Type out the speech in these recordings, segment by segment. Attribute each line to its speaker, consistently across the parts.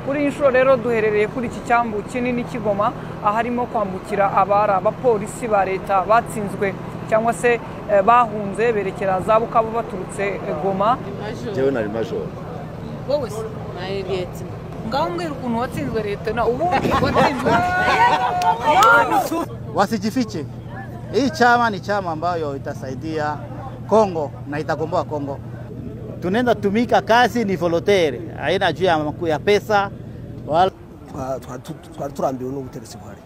Speaker 1: kuri inshuro rero duherereye kuri iki cyambu kinini kigoma aharimo kwambukira abari abapolisi ba leta batsinzwe cyangwa se bahunze berekera za Bukavu baturutse Goma.
Speaker 2: Jewe nari major.
Speaker 1: Wowe se
Speaker 3: nayo leta
Speaker 1: ngaho mbwira ukuntu watsinzwe leta na ubundi watsinzwe
Speaker 4: wasijifiche. Hii chama ni chama ambayo itasaidia Kongo na itagomboa Kongo. Tunaenda tumika kazi ni volontaire, haina juu ya pesa wala
Speaker 5: turambiwe n'ubutegetsi bwari.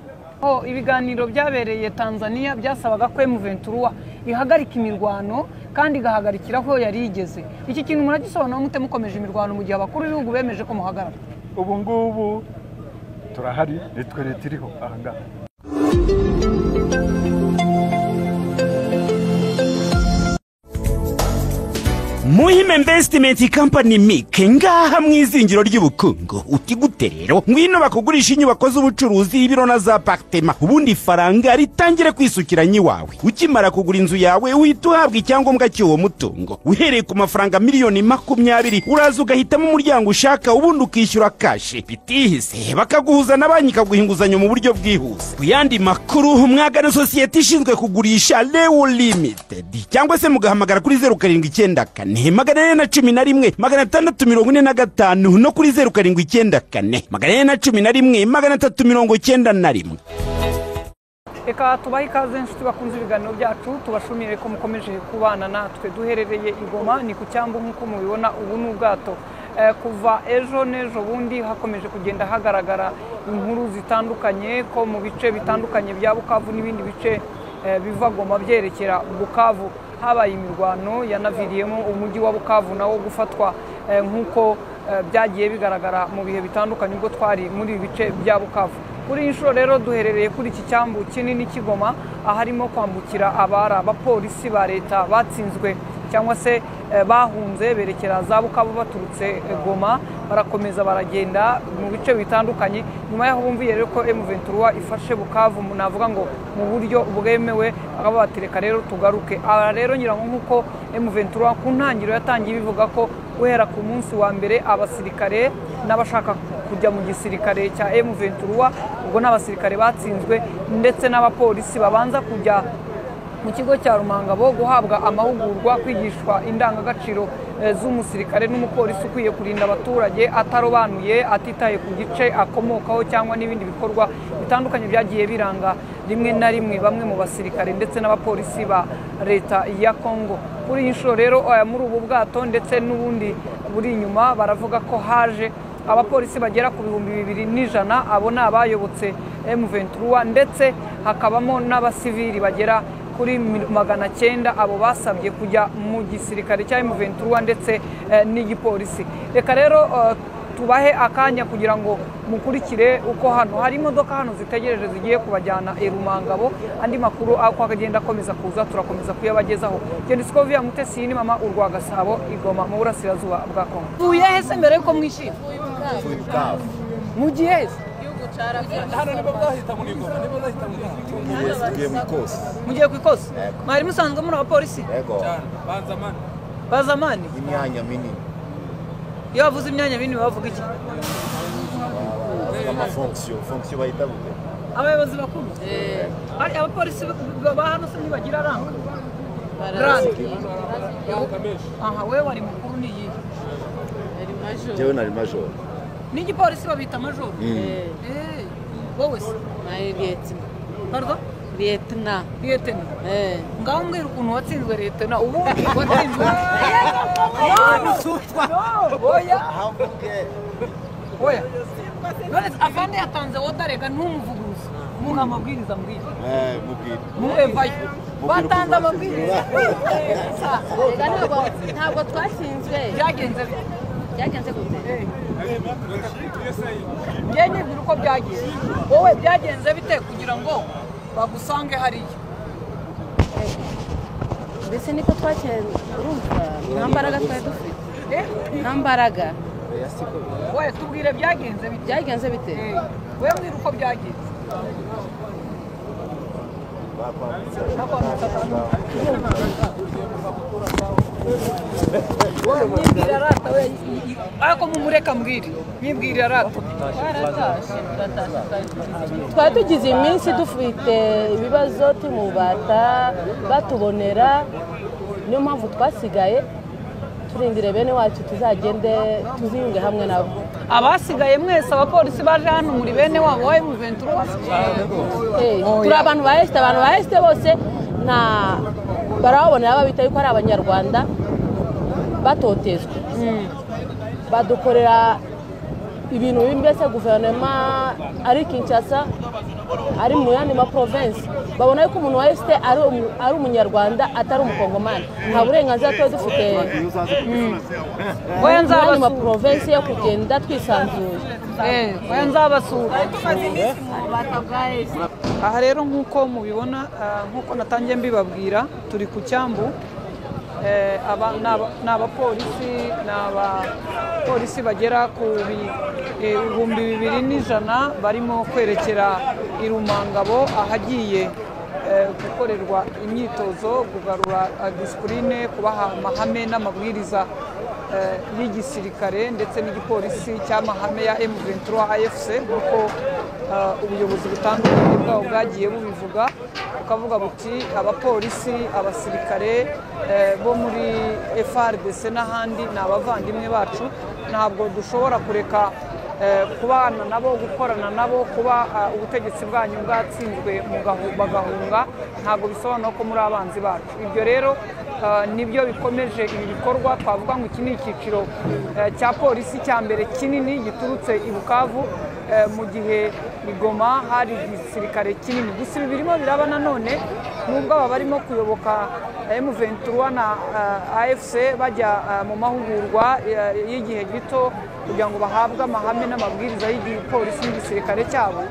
Speaker 1: Ibiganiro byabereye Tanzania byasabaga ko M23 ihagarika imirwano kandi gahagarikira ko yari igeze. Iki kintu muragisobanura mute mukomeje imirwano mu gihe abakuru b'ibihugu bemeje ko muhagarara?
Speaker 6: Ubu ngubu turahari nitwe leta iriho ahanga.
Speaker 7: Muhima Investment Company Mike ngaha mwizingiro ry'ubukungu uti gute rero ngwino bakugurisha inyubako z'ubucuruzi ibiro na za apartment ubundi faranga ritangire kwisukiranya wawe ukimara kugura inzu yawe uhita uhabwa icyangombwa cy'uwo mutungo uhereye ku mafaranga miliyoni 20 uraza ugahitamo umuryango ushaka ubundi ukishyura cash bitihise bakaguhuza na banki kaguhinguzanyo mu buryo bwihuse kuyandi makuru mwagana societe ishinzwe kugurisha Leo Limited cyangwa se mugahamagara kuri 0794 Magana11 645 no kuri 0794 Magana11
Speaker 1: Eka tubaha ikaze nshuti bakunze ibiganiro byacu tubashumire ko mukomeje kubana natwe duherereye Igoma ni ku cyambu nk'uko mubibona ubu n'ubwato kuva ejo nejo bundi hakomeje kugenda hagaragara inkuru zitandukanye ko mu bice bitandukanye bya Bukavu n'ibindi bice biva Goma byerekera Bukavu habaye imirwano yanaviriyemo umujyi wa Bukavu nawo gufatwa nk'uko byagiye bigaragara mu bihe bitandukanye ubwo twari muri bice bya Bukavu. Kuri inshuro rero duherereye kuri iki cyambu kinini kigoma aharimo kwambukira abari abapolisi ba leta batsinzwe cyangwa se bahunze berekera za Bukavu baturutse Goma barakomeza baragenda mu bice bitandukanye nyuma yaho bumviye rero ko M23 ifashe Bukavu navuga ngo mu buryo bwemewe akabatereka rero tugaruke ara rero nyirango nkuko M23 ku ntangiro yatangiye bivuga ko guhera ku munsi wa mbere abasirikare n'abashaka kujya mu gisirikare cya M23 ubwo n'abasirikare batsinzwe ndetse n'abapolisi babanza kujya mu kigo cya Rumangabo guhabwa amahugurwa kwigishwa indangagaciro z'umusirikare n'umupolisi ukwiye kurinda abaturage atarobanuye atitaye ku gice akomokaho cyangwa n'ibindi bikorwa bitandukanye byagiye biranga rimwe na rimwe bamwe mu basirikare ndetse n'abapolisi ba leta ya Kongo. Kuri inshuro rero muri ubu bwato ndetse n'ubundi buri inyuma baravuga ko haje abapolisi bagera ku 2100 abo nabayobotse M23 ndetse hakabamo n'abasivili bagera kuri 900 abo basabye kujya mu gisirikare cya M23 ndetse n'igipolisi. Reka rero tubahe akanya kugira ngo mukurikire uko hano hari imodoka hano zitegereje zigiye kubajyana Rumangabo andi makuru ako akagenda akomeza kuza turakomeza kuyabagezaho. Genda Scovia Mutesi ni mama urwa Gasabo Igoma mu burasirazuba bwa Kongo. Uye hese mbere ko mwishira. Mugiye
Speaker 5: hano nibo bwahita muri Goma nibo bahita muri
Speaker 1: mugiye ku ikosi mwari musanzwe muri abapolisi
Speaker 2: Yego
Speaker 1: bazamani
Speaker 2: imyanya minini
Speaker 1: iyo bavuze imyanya minini bavuga iki
Speaker 2: fonction bahita bute
Speaker 1: abayobozi bakuru ari abapolisi ba hano se ntibagira ranga aha wewe wari mukuru ni iyi
Speaker 2: jewe nari major
Speaker 1: n'igipolisi babita major wowe se
Speaker 3: nayo leta
Speaker 1: pardon
Speaker 3: leta
Speaker 1: ngaho mbwira ukuntu watsinzwe leta na ubundi watsinzwe oya none afande yatanze wotarega ntumuvuguruza muha amabwiriza mbwira muevayo batanze amabwiriza
Speaker 3: ntabwo twashinzwe byagenze gute
Speaker 1: ngenye biri uko byagenze wowe byagenze bite kugira ngo bagusange hariya
Speaker 3: mbese niko twakenze urumva nta mbaraga twari dufite nta mbaraga
Speaker 1: wowe tubwire byagenze bite wowe mbwira uko byagenze Nyibwira rata we ako mumureka mbwire nyibwira rata
Speaker 3: twari tugize iminsi dufite ibibazo tumubata batubonera niyo mpamvu twasigaye turindire bene wacu tuzagende tuziyunge hamwe nabo
Speaker 1: abasigaye mwese abapolisi baje hano muri bene wabo wa M23
Speaker 3: turi abantu baheste bose nta barabonera babita yuko ari abanyarwanda batotezwe badukorera ibintu bimbese guverinoma ari Kinshasa ari mu yandi ma province babona yuko umuntu wese ari umunyarwanda atari umukongomani nta burenganzira twe dufite
Speaker 1: oya nzaba
Speaker 3: ma province yo kugenda twisanzuye
Speaker 1: oya nzabasura aha rero nkuko mubibona nkuko natangiye mbibabwira turi ku cyambu n'abapolisi bagera ku 2,200 barimo kwerekera i Rumangabo ahagiye gukorerwa imyitozo kugarura disipurine kubaha amahame n'amabwiriza y'igisirikare ndetse n'igipolisi cy'amahame ya M23 AFC nk'uko ubuyobozi butandukanye bwabo bwagiye bubivuga ukavuga buti abapolisi abasirikare bo muri FARDC n'ahandi ni abavandimwe bacu ntabwo dushobora kureka kubana nabo gukorana nabo kuba ubutegetsi bwanyu bwatsinzwe bagahunga ntabwo bisobanura ko muri abanzi bacu ibyo rero nibyo bikomeje ibi bikorwa twavuga ngo iki ni icyiciro cya polisi cya mbere kinini giturutse i Bukavu mu gihe i Goma hari igisirikare kinini gusa ibi birimo biraba nanone nubwo aba barimo kuyoboka M23 na AFC bajya mu mahugurwa y'igihe gito kugira ngo bahabwe amahame n'amabwiriza y'igipolisi n'igisirikare cyabo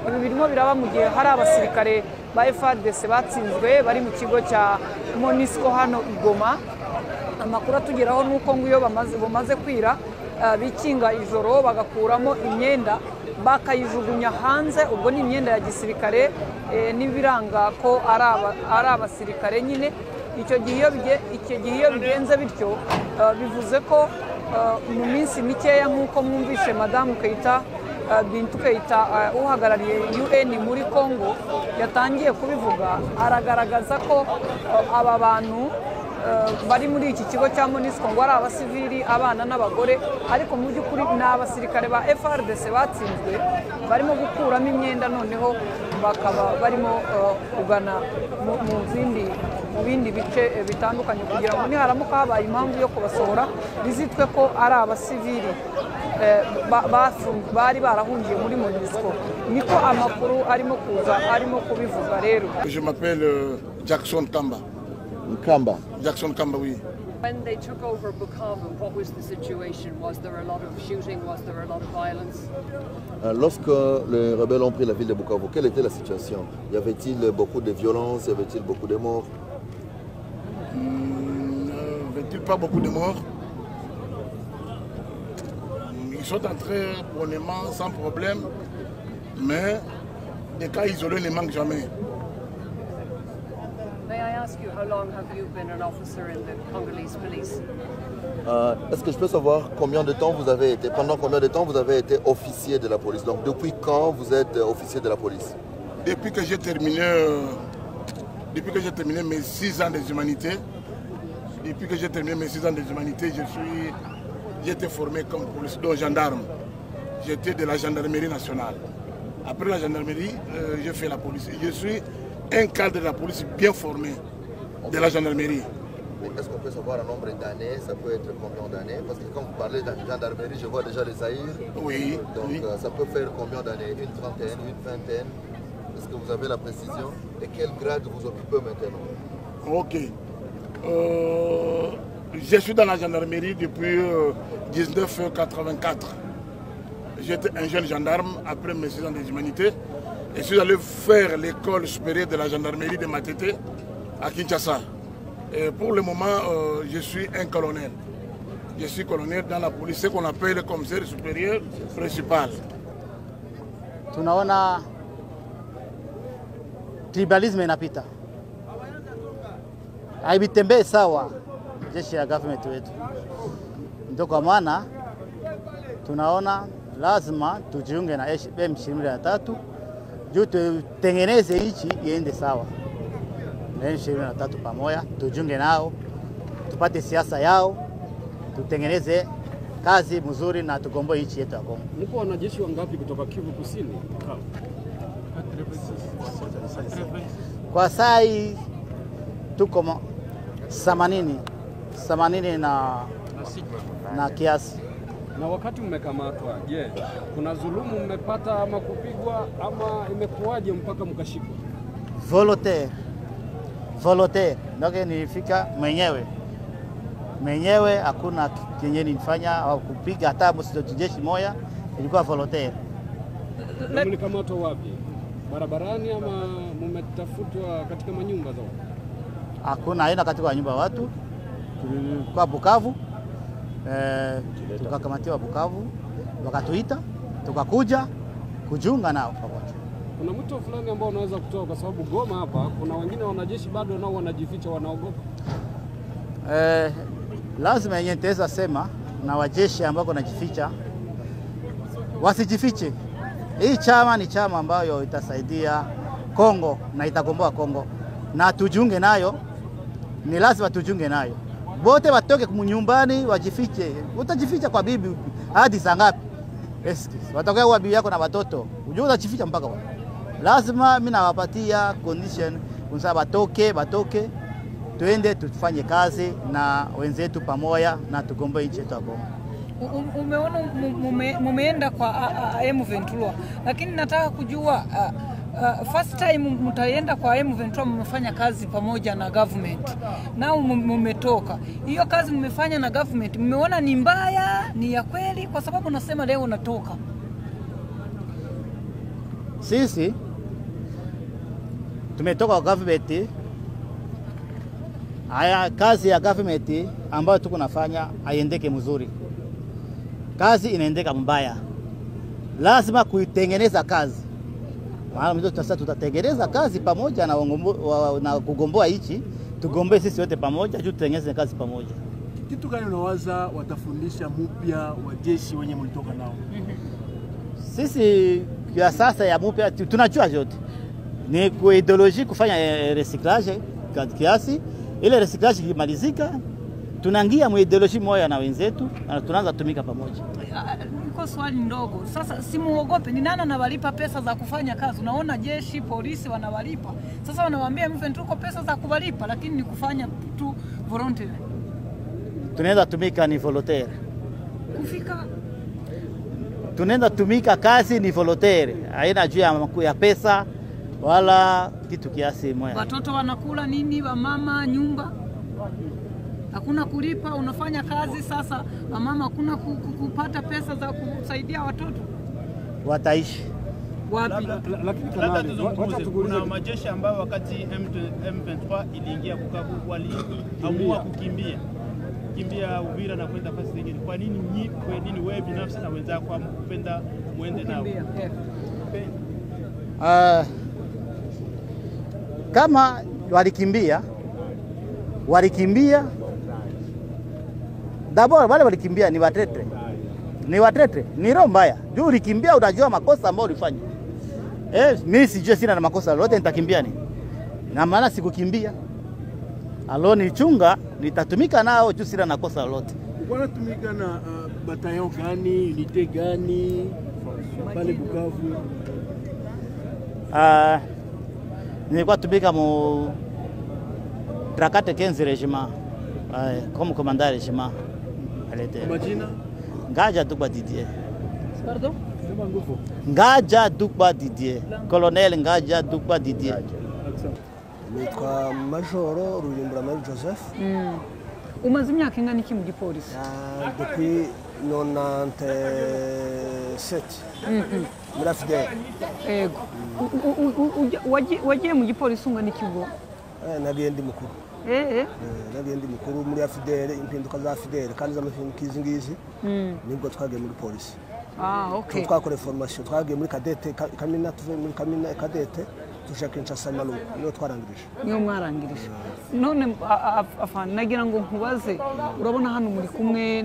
Speaker 1: ibi birimo biraba mu gihe hari abasirikare ba FARDC batsinzwe bari mu kigo cya MONUSCO hano i Goma amakuru atugeraho nuko ngo iyo bamaze kwira bikinga ijoro bagakuramo imyenda bakayijugunya hanze ubwo ni imyenda ya gisirikare n'ibiranga ko ari abasirikare nyine icyo gihe iyo bigenze bityo bivuze ko mu minsi mikeya nk'uko mwumvishe Madamu Keita Bintou Keita uhagarariye UN muri Congo yatangiye kubivuga aragaragaza ko aba bantu bari muri iki kigo cya MONUSCO ngo ari abasivili abana n'abagore ariko mu by'ukuri ni abasirikare ba FARDC batsinzwe barimo gukuramo imyenda noneho bakaba barimo kugana mu bindi bice bitandukanye kugira ngo niharamuka habaye impamvu yo kubasohora bizitwe ko ari abasivili bari barahungiye muri MONUSCO niko amakuru arimo kuza arimo kubivuga rero.
Speaker 8: Je m'appelle Jackson Kamba.
Speaker 2: Kamba.
Speaker 8: Jackson Kamba, oui.
Speaker 9: When they took over Bukavu, what was the situation? Was there a lot of shooting? Was there a lot of violence?
Speaker 2: Lorsque les rebelles ont pris la ville de Bukavu, quelle était la situation? Y avait-il beaucoup de violence? Y avait-il beaucoup de morts?
Speaker 8: Y avait-il pas beaucoup de morts? Ils sont entrés bonnement, sans problème, mais des cas isolés ne manquent jamais.
Speaker 9: May I ask you, how long have you been an officer in the Congolese police?
Speaker 2: Est-ce que je peux savoir combien de temps vous avez été, pendant combien de temps vous avez été officier de la police? Donc depuis quand vous êtes officier de la police?
Speaker 8: Depuis que j'ai terminé mes 6 ans des humanités, j'ai été formé comme policier, donc gendarme. J'étais de la gendarmerie nationale. Après la gendarmerie, j'ai fait la police. Je suis un cadre de la police bien formé de la gendarmerie.
Speaker 2: Est-ce qu'on peut savoir un nombre d'années? Ça peut être combien d'années? Parce que quand vous parlez de gendarmerie, je vois déjà les Zaïre.
Speaker 8: Oui.
Speaker 2: Donc
Speaker 8: oui.
Speaker 2: Ça peut faire combien d'années? Une trentaine, une vingtaine? Est-ce que vous avez la précision? Et quel grade vous occupez maintenant?
Speaker 8: Ok. Je suis dans la gendarmerie depuis 1984. J'étais un jeune gendarme après mes 6 ans des humanités. Et je suis allé faire l'école supérieure de la gendarmerie de Matete à Kinshasa. Et pour le moment, je suis un colonel. Je suis colonel dans la police, ce qu'on appelle le commissaire supérieur principal.
Speaker 4: Tunaona tribalisme inapita, haibitembee sawa. jeshi la government wetu. Ndio kwa maana tunaona lazima tujiunge na M23 juu tutengeneze nchi iende sawa. M23 pamoja tujiunge nao, tupate siasa yao, tutengeneze kazi mzuri na tugomboe nchi yetu ya Kongo.
Speaker 10: Mko wanajeshi wangapi kutoka Kivu Kusini?
Speaker 4: Kwa sai tuko 80 na kiasi.
Speaker 10: Na wakati mmekamatwa, je, kuna dhulumu mmepata ama kupigwa ama imekuwaje mpaka mkashikwa? Volontaire. Ndio nilifika mwenyewe, hakuna kenye nilifanya au kupiga hata msijeshi moja, ilikuwa volontaire. Mlikamatwa wapi? Barabarani ama mmetafutwa katika manyumba zao? Hakuna, haina katika nyumba watu. Tulikuwa Bukavu. Tukakamatiwa Bukavu, wakatuita, tukakuja kujiunga nao pamoja. Kuna mtu fulani ambao unaweza kutoa, kwa sababu Goma hapa kuna wengine wanajeshi bado nao wanajificha, wanaogopa? Lazima yenye nitaweza sema na wajeshi ambao wanajificha wasijifiche. Hii chama ni chama ambayo itasaidia Kongo na itagomboa Kongo, na tujiunge nayo, ni lazima tujiunge nayo. Wote watoke nyumbani wajifiche. Utajificha kwa bibi hadi saa ngapi? Watakuwa kwa bibi yako na watoto. Unajua utajificha mpaka wapi? Lazima mimi nawapatia condition kunsa batoke, tuende tufanye kazi na wenzetu pamoja na tugomboe nchi yetu.
Speaker 1: Umeona mumeenda kwa M23, lakini nataka kujua first time mtaenda kwa M23 mmefanya kazi pamoja na government. Nao mmetoka. Hiyo kazi mmefanya na government, mmeona ni mbaya, ni ya kweli? Kwa sababu nasema leo unatoka.
Speaker 4: Sisi tumetoka kwa government. Haya kazi ya government ambayo tuko nafanya haiendeke mzuri. Kazi inaendeka mbaya. Lazima kuitengeneza kazi. Maana mimi sasa tutatengeneza kazi pamoja na kugomboa nchi, tugombe sisi wote pamoja, tutengeneze kazi pamoja.
Speaker 11: Kitu gani unawaza watafundisha mpya wa jeshi wenye mlitoka nao?
Speaker 4: Sisi ya sasa ya mpya tunajua yote. Ni kwa ideology kufanya recyclage kiasi. Ile recyclage ikimalizika, tunaingia mu ideology moja na wenzetu na tunaanza kutumika pamoja.
Speaker 1: Niko swali ndogo. Sasa simuogope, ni nani anawalipa pesa za kufanya kazi? Unaona jeshi, polisi wanawalipa. Sasa wanawaambia tuko pesa za kuwalipa, lakini ni kufanya tu voluntary.
Speaker 4: Tunaenda tumika ni volontaire.
Speaker 1: Kufika
Speaker 4: tunaenda tumika kazi ni volontaire. Haina juu ya pesa wala kitu kiasi moja.
Speaker 1: Watoto wanakula nini? Wa mama nyumba? Hakuna kulipa, unafanya kazi sasa. Mama hakuna kupata pesa za kusaidia watoto.
Speaker 4: Wataishi
Speaker 1: wapi?
Speaker 10: Lakini kuna majeshi ambao wakati M23 iliingia Bukavu waliamua kukimbia Uvira na kwenda fasi nyingine. Kwa nini wewe binafsi na wenzako mpenda muende nao?
Speaker 4: Kama walikimbia d'abord wale walikimbia ni watrete. Ni roho mbaya. Juu ulikimbia utajua makosa ambayo ulifanya. Mimi sijui sina na makosa lolote, nitakimbia nini? Na maana sikukimbia. Aloni chunga nitatumika nao juu sina na kosa lolote.
Speaker 11: Wanatumika na bataillon gani, unité gani pale Bukavu?
Speaker 4: Nilikuwa tumika mu Trakate 15 régiment comme commandant régiment.
Speaker 11: Majina?
Speaker 4: Ngaja Dukba Didier.
Speaker 1: Pardon?
Speaker 4: Ngaja Dukba Didier. Colonel Ngaja Dukba Didier.
Speaker 12: Nitwa Majoro Rulimbura Marie Joseph.
Speaker 1: Umaze imyaka ingana iki mu gipolisi?
Speaker 12: Depuis 97. Muri afideli.
Speaker 1: Ego. Wagiye mu gipolisi ungana iki ubwo?
Speaker 12: Nagiye ndi mukuru. Nagiye ndi mukuru muri afideli, impinduka za afideli kandi z'amafinkizi ngizi. Nibwo twagiye muri polisi.
Speaker 1: Okay.
Speaker 12: Twakora formation, twagiye muri kadete, kamina tuve muri kamina kadete. tuje Kinshasa Maluku niyo twarangirije
Speaker 1: niyo mwarangirije none afana nagira ngo nkubaze urabona hano muri kumwe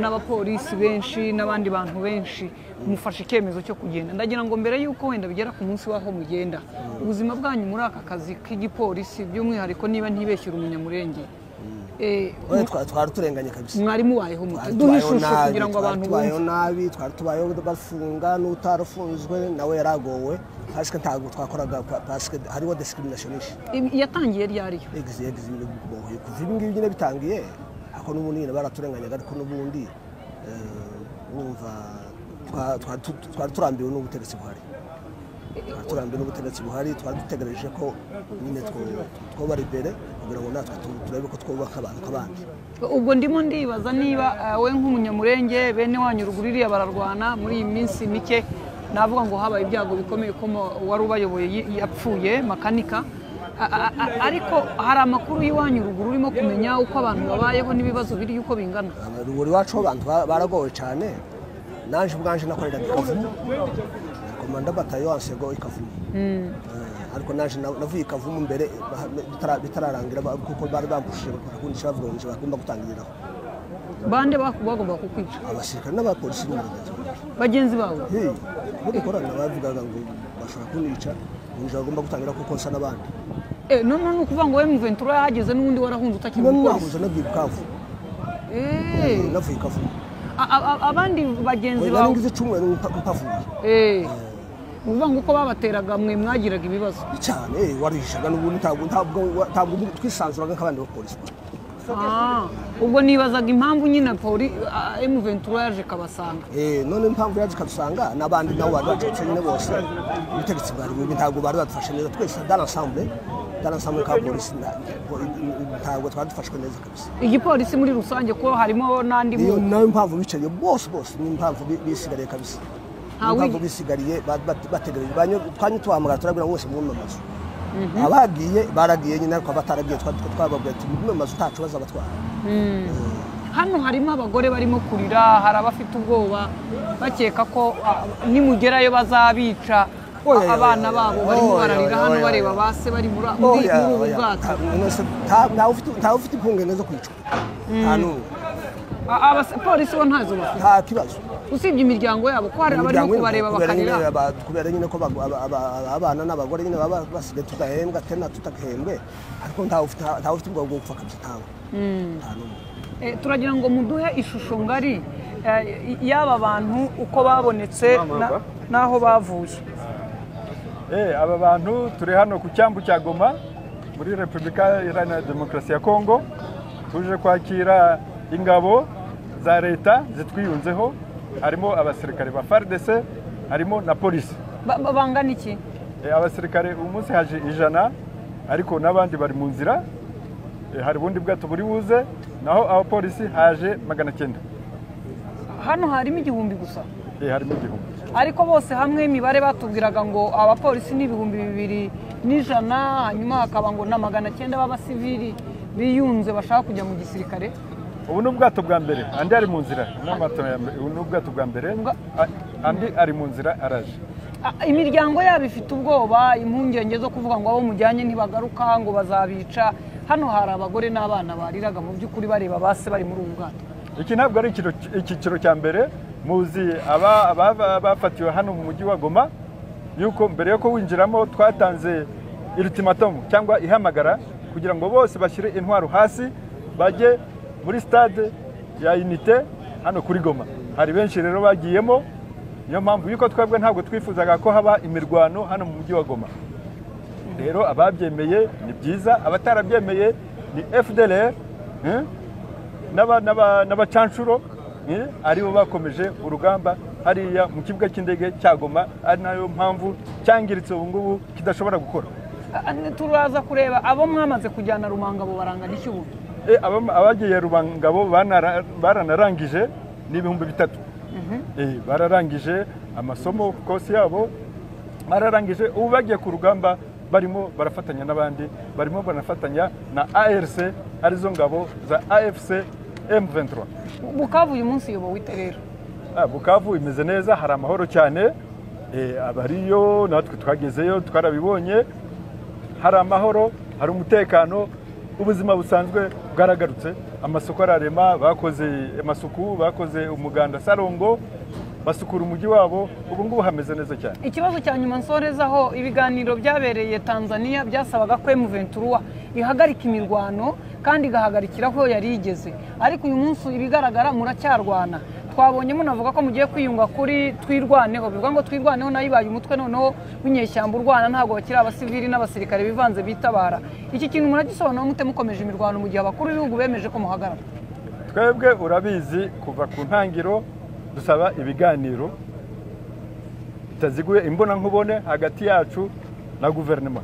Speaker 1: n'abapolisi benshi n'abandi bantu benshi mufashe ikemezo cyo kugenda ndagira ngo mbere yuko wenda bigera ku munsi waho mugenda ubuzima bwanyu muri aka kazi k'igipolisi by'umwihariko niba ntibeshyura umunyamurenge
Speaker 12: twari turenganye kabisa
Speaker 1: mwari mubayeho duhishushe kugira ngo abantu
Speaker 12: tubayeho nabi twari tubayeho bafunga n'utarafunzwe nawe yaragowe parce que ntabwo twakoraga parce que hariho discrimination
Speaker 1: yatangiye ryari
Speaker 12: kuva ibi ngibi nyine bitangiye ako n'ubundi nyine baraturenganyaga ariko n'ubundi numva twari turambiwe n'ubutegetsi buhari twari dutegereje ko nyine twobara imbere kugira ngo natwe turebe ko twubaka abantu kabandi
Speaker 1: ubwo ndimo ndibaza niba we nk'umunyamurenge bene wanyu ruguririya bararwana muri iyi minsi mike navuga ngo habaye ibyago bikomeye ko wari ubayoboye yapfuye makanika ariko hari amakuru y'iwanyu ruguru urimo kumenya uko abantu babayeho n'ibibazo biri yuko bingana
Speaker 12: ruguru iwacu abantu baragowe cyane naje ubwanje nakoreraga ikavumu komanda batayo ansego ikavumu ariko naje navuye ikavumu mbere bitararangira kuko bari bambushije bakundisha bavuga ngo bagomba gutangiriraho
Speaker 1: bande bagomba kukwica
Speaker 12: abasirikare n'abapolisi
Speaker 1: bagenzi bawe
Speaker 12: bakorana bavugaga ngo bashobora kunica ngo bagomba gutangira kuko nsa n'abandi
Speaker 1: none ukuvuga ngo M23 yahageze n'undi warahunze utakiri
Speaker 12: nahuze nabwiye Bukavu navuye Ikavumu
Speaker 1: abandi bagenzi bawe
Speaker 12: ngize cumwe mpavuye
Speaker 1: uvuga ngo uko babateraga mwe mwagiraga ibibazo
Speaker 12: cyane warishaga n'ubundi ntabwo twisanzuraga nk'abandi bapolisi
Speaker 1: ubwo nibazaga impamvu nyine M23 yaje kabasanga
Speaker 12: none impamvu yaje kadusanga n'abandi nabo bari bacitse nyine bose ubutegetsi bwari bubi ntabwo bari badufashe neza twese dans l'ensemble ka polisi ntabwo twadufashwe neza kabisa
Speaker 1: igipolisi muri rusange ko harimo n'andi
Speaker 12: mu nayo impamvu bicaye bose ni impamvu bisigariye kabisa impamvu bisigariye bategereje twanye twamagara turabwira bose mu mazu baragiye nyine ariko bataragiye twababwiye ati mu mazu tacu bazabatwara
Speaker 1: hano harimo abagore barimo kurira hari abafite ubwoba bakeka ko nimugerayo bazabica abana babo barimo bararira hano bareba base bari muri ubu bwato
Speaker 12: ntawe ufite impungenge zo kwicwa
Speaker 1: abapolisi bo ntazo bafite
Speaker 12: nta kibazo
Speaker 1: usibye imiryango yabo ko hari abarimo kubareba bakarira
Speaker 12: kubera nyine ko abana n'abagore nyine baba basigaye tudahembwa tena tutahembwe ariko ntawe ufite ubwo bwo gupfa kabisa ntawe
Speaker 1: turagira ngo muduhe ishusho ngari y'aba bantu uko babonetse n'aho bavuye
Speaker 6: aba bantu turi hano ku cyambu cya Goma muri Repubulika Iharanira Demokarasi ya Kongo tuje kwakira ingabo za leta zitwiyunzeho harimo abasirikare ba FARDC harimo na polisi
Speaker 1: bangana iki
Speaker 6: abasirikare umunsi haje 100 ariko n'abandi bari mu nzira hari bundi bwato buri buze naho abapolisi haje 900
Speaker 1: hano harimo 1000 gusa
Speaker 6: harimo 1000
Speaker 1: ariko bose hamwe imibare batubwiraga ngo abapolisi ni 2100 hanyuma hakaba ngo na 900 b'abasivili biyunze bashaka kujya mu gisirikare
Speaker 6: ubu n'ubwato bwa mbere andi ari mu nzira n'ubwato bwa mbere andi ari mu nzira araje
Speaker 1: imiryango yabo ifite ubwoba impungenge zo kuvuga ngo abo mujyanye ntibagaruka ngo bazabica hano hari abagore n'abana bariraga mu by'ukuri bareba base bari muri ubu bwato
Speaker 6: iki ntabwo ari icyiciro cya mbere muzi bafatiwe hano mu mujyi wa Goma yuko mbere yo winjiramo twatanze ultimatum cyangwa ihamagara kugira ngo bose bashyire intwaro hasi bajye muri stade ya Unité hano kuri Goma hari benshi rero bagiyemo niyo mpamvu yuko twebwe ntabwo twifuzaga ko haba imirwano hano mu mujyi wa Goma rero ababyemeye ni byiza abatarabyemeye ni FDLR n'abacanshuro aribo bakomeje urugamba hariya mu kibuga cy'indege cya Goma ari nayo mpamvu cyangiritse ubu ngubu kidashobora gukora
Speaker 1: turaza kureba abo mwamaze kujyana Rumangabo barangana iki ubu
Speaker 6: abagiye Rumangabo baranarangije ni 3000 bararangije amasomo kosi yabo bararangije ubu bagiye ku rugamba barimo barafatanya n'abandi barimo banafatanya na ARC arizo ngabo za AFC M23
Speaker 1: Bukavu uyu munsi yobo wite rero
Speaker 6: Bukavu imeze neza hari amahoro cyane abariyo natwe twagezeyo twarabibonye hari amahoro hari umutekano ubuzima busanzwe bwaragarutse amasoko ararema bakoze amasuku bakoze umuganda Sarongo basukura umujyi wabo ubu ngubu hameze neza cyane.
Speaker 1: Ikibazo cya nyuma nsorezaho ibiganiro byabereye Tanzania byasabaga ko M23 ihagarika imirwano kandi igahagarikira aho yari igeze, ariko uyu munsi ibigaragara muracyarwana. Twabonye munavuga ko mugiye kwiyunga kuri twirwaneho, bivuga ngo twirwaneho nayibaye umutwe noneho w'inyeshyamba urwana ntago bakiri abasivili n'abasirikare bivanze bitabara. Iki kintu muragisobanura mute mukomeje imirwano mu gihe abakuru b'ibihugu bemeje ko muhagarara?
Speaker 6: Twebwe urabizi kuva ku ntangiro dusaba ibiganiro bitaziguye imbona nkubone hagati yacu na guverinoma,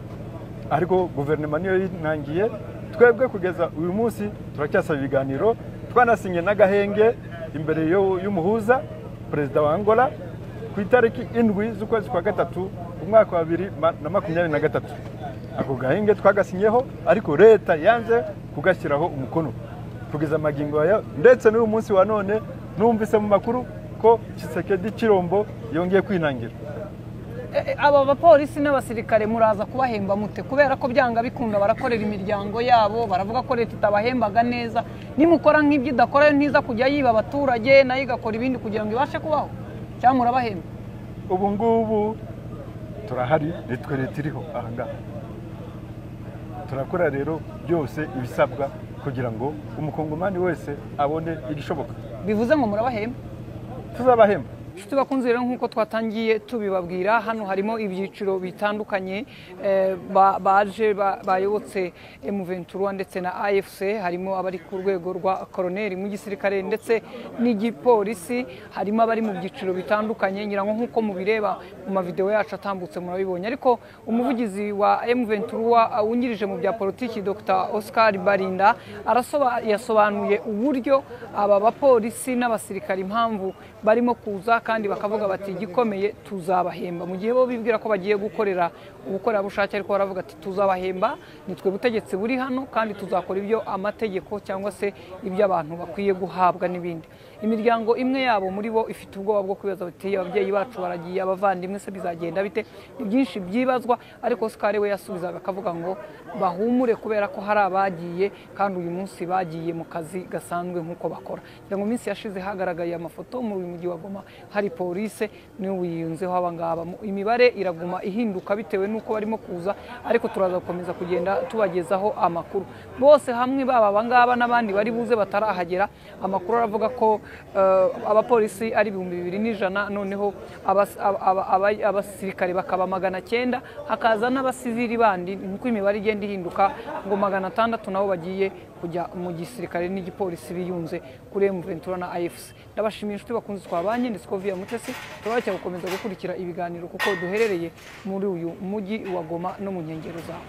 Speaker 6: ariko guverinoma niyo yinangiye. Twebwe kugeza uyu munsi turacyasaba ibiganiro, twanasinye n'agahenge imbere y'umuhuza perezida wa Angola ku itariki 7 z'ukwezi kwa gatatu umwaka wa 2023. Ako gahenge twagasinyeho ariko leta yanze kugashyiraho umukono kugeza amagingo aya, ndetse n'uyu munsi wa none numvise mu makuru ko Tshisekedi Chirombo yongeye kwinangira.
Speaker 1: Aba bapolisi n'abasirikare muraza kubahemba mute? Kubera ko byanga bikunda barakorera imiryango yabo, baravuga ko leta itabahembaga neza. Nimukora nk'ibyo idakora ntiza kujya yiba abaturage nayo igakora ibindi kugira ngo ibashe kubaho, cyangwa murabahemba?
Speaker 6: Ubu ngubu turahari, nitwe leta iriho aha ngaha. Turakora rero byose ibisabwa kugira ngo umukongomani wese abone igishoboka.
Speaker 1: Bivuze ngo murabahemba?
Speaker 6: Tuzabahemba.
Speaker 1: Inshuti bakunze rero nk'uko twatangiye tubibabwira, hano harimo ibyiciro bitandukanye baje bayobotse M23 ndetse na AFC. Harimo abari ku rwego rwa koloneli mu gisirikare ndetse n'igipolisi, harimo abari mu byiciro bitandukanye ngira ngo nk'uko mubireba mu mavideo yacu atambutse murabibonye. Ariko umuvugizi wa M23 wungirije mu bya politiki Dr Oscar Barinda yasobanuye uburyo aba bapolisi n'abasirikare impamvu barimo kuza kandi bakavuga bati gikomeye tuzabahemba, mu gihe bo bibwira ko bagiye gukorera ubukorerabushake, ariko baravuga ati tuzabahemba, nitwe butegetsi buri hano kandi tuzakora ibyo amategeko cyangwa se ibyo abantu bakwiye guhabwa n'ibindi. Imiryango imwe yabo muri bo ifite ubwoba bwo kwibaza bati ababyeyi bacu baragiye, abavandimwe se bizagenda bite? Ni byinshi byibazwa, ariko Oscar we yasubizaga akavuga ngo bahumure kubera ko hari abagiye kandi uyu munsi bagiye mu kazi gasanzwe nk'uko bakora. Ngo minsi yashize hagaragaye amafoto mu mujyi wa Goma hari police niyo wiyunzeho abangaba. Imibare iraguma ihinduka bitewe nuko barimo kuza, ariko turaza gukomeza kugenda tubagezaho amakuru. Bose hamwe baba abangaba n'abandi bari buze batarahagera, amakuru aravuga ko abapolisi ari 2100, noneho abasirikare bakaba 900, hakaza n'abasivili bandi nkuko imibare igenda ihinduka ngo 600 nabo bagiye kujya mu gisirikare n'igipolisi biyunze kuri M23 na AFC. Ndabashimiye inshuti bakunze twabanye, ndetse ko via Mutesi turabacya gukomeza gukurikira ibiganiro kuko duherereye muri uyu mujyi wa Goma no mu nkengero zawo.